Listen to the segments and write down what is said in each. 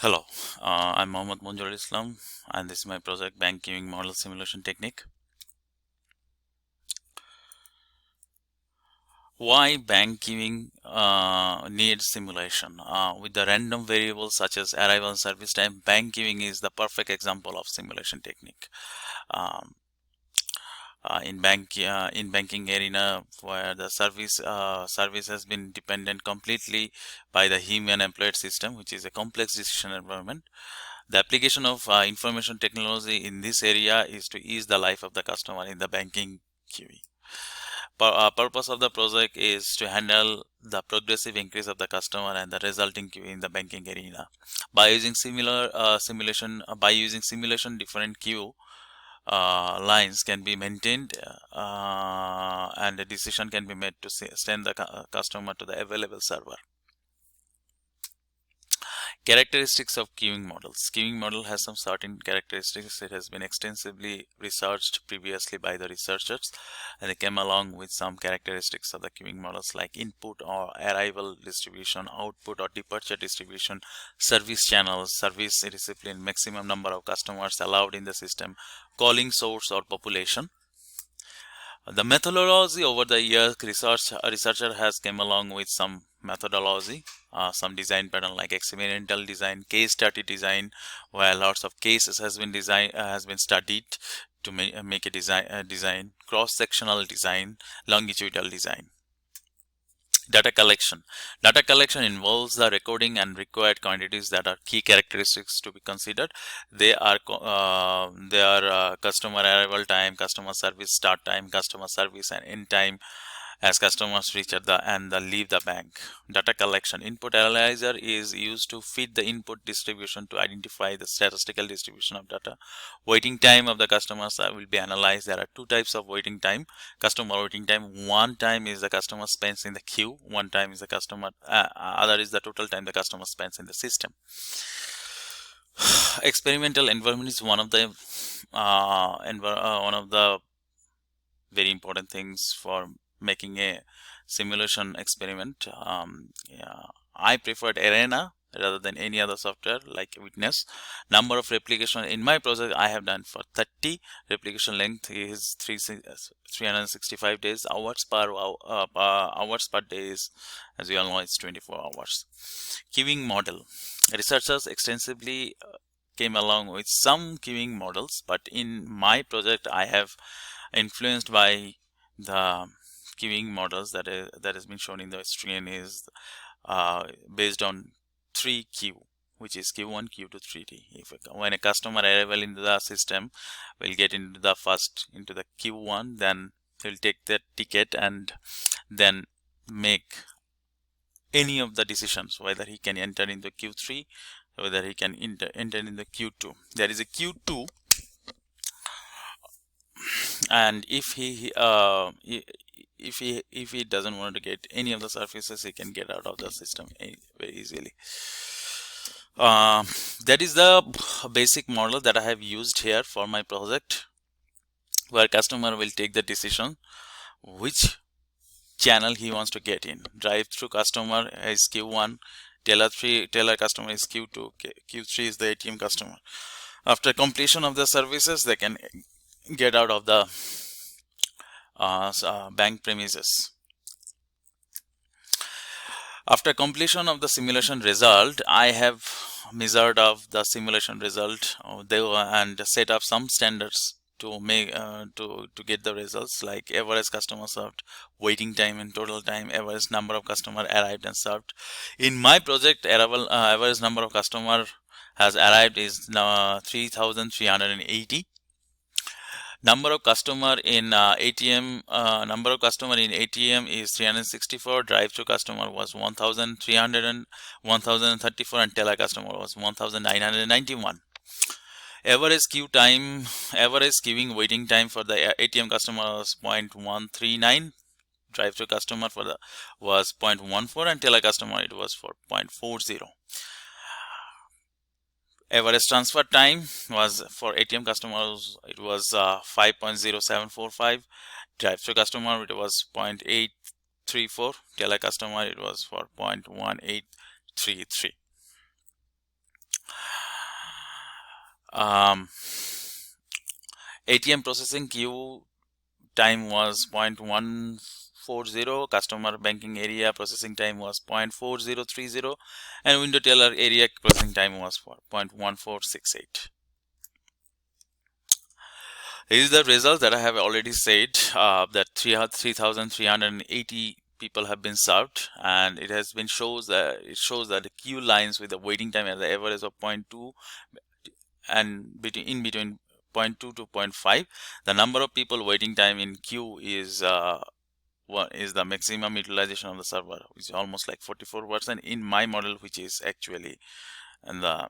Hello, I'm Mohammad Munjul Islam, and this is my project Bank Queuing Model Simulation Technique. Why bank queuing needs simulation? With the random variables such as arrival and service time, bank queuing is the perfect example of simulation technique. Um, in banking arena, where the service has been dependent completely by the human employed system, which is a complex decision environment. The application of information technology in this area is to ease the life of the customer in the banking queue. Purpose of the project is to handle the progressive increase of the customer and the resulting queue in the banking arena. By using simulation, different queue lines can be maintained, and a decision can be made to send the customer to the available server. Characteristics of queuing models. Queuing model has some certain characteristics. It has been extensively researched previously by the researchers, and they came along with some characteristics of the queuing models like input or arrival distribution, output or departure distribution, service channels, service discipline, maximum number of customers allowed in the system, calling source or population. The methodology over the years, researcher has come along with some methodology, some design pattern like experimental design, case study design, where lots of cases has been studied to make a design, cross-sectional design, longitudinal design. Data collection. Data collection involves the recording and required quantities that are key characteristics to be considered. They are customer arrival time, customer service start time, customer service and end time as customers reach at the leave the bank. Data collection. Input analyzer is used to feed the input distribution to identify the statistical distribution of data. Waiting time of the customers will be analyzed. There are two types of waiting time. Customer waiting time. One time is the customer spends in the queue. One time is the other is the total time the customer spends in the system. Experimental environment is one of the very important things for making a simulation experiment. I preferred Arena rather than any other software like Witness. Number of replication in my project I have done for 30. Replication length is 365 days. Hours per day is, as we all know, it's 24 hours. Queuing model. Researchers extensively came along with some queuing models, but in my project I have influenced by the queuing models that has been shown in the screen is based on 3Q, which is Q1, Q2, 3D. When a customer arrival into the system will get into the Q1, then he'll take that ticket and then make any of the decisions, whether he can enter into Q3, whether he can enter in the Q2. There is a Q2, and if he doesn't want to get any of the surfaces, he can get out of the system very easily. That is the basic model that I have used here for my project, where customer will take the decision which channel he wants to get in. Drive through customer is Q1, teller customer is Q2, Q3 is the ATM customer. After completion of the services, they can get out of the bank premises. After completion of the simulation result, I have measured of the simulation result and set up some standards to make to get the results, like average customer served, waiting time and total time, average number of customer arrived and served. In my project, average number of customer has arrived is 3,380. Number of customer in ATM is 364. Drive-through customer was 1,1034, and teller customer was 1,991. Average queuing waiting time for the ATM customer was 0.139. Drive-through customer was 0.14, and teller customer it was for 0.40. Average transfer time was for ATM customers, it was 5.0745. Drive-through customer, it was 0.834. Teller customer, it was for 0.1833. Um, ATM processing queue time was 0.140, customer banking area processing time was 0.4030, and window teller area processing time was 0.1468. Here is the result that I have already said, that 3,380 people have been served, and it has been shows that the queue lines with the waiting time at the average of zero point 0.2 and between zero point 0.2 to zero point 0.5. The number of people waiting time in queue is what is the maximum utilization of the server, which is almost like 44% in my model, which is actually in the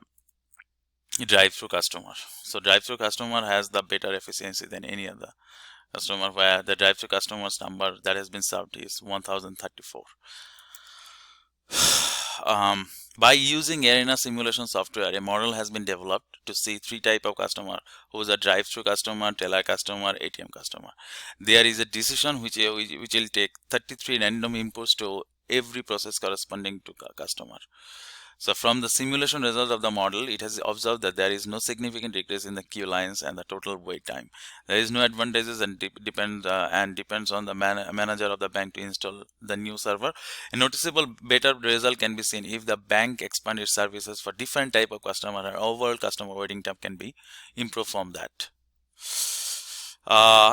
drive-through customer. So drive-through customer has the better efficiency than any other customer, where the drive-through customers number that has been served is 1034. By using Arena simulation software, a model has been developed to see three types of customer: who is a drive-through customer, teller customer, ATM customer. There is a decision which will take 33 random inputs to every process corresponding to customer. So from the simulation result of the model, it has observed that there is no significant decrease in the queue lines and the total wait time. There is no advantages and depends on the manager of the bank to install the new server. A noticeable better result can be seen if the bank expands its services for different type of customer, and overall customer waiting time can be improved from that.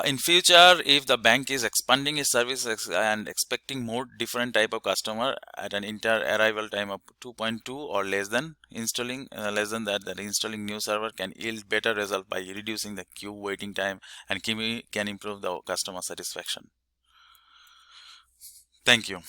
In future, if the bank is expanding its services and expecting more different type of customer at an arrival time of 2.2 or less than, installing that installing new server can yield better result by reducing the queue waiting time and can improve the customer satisfaction. Thank you.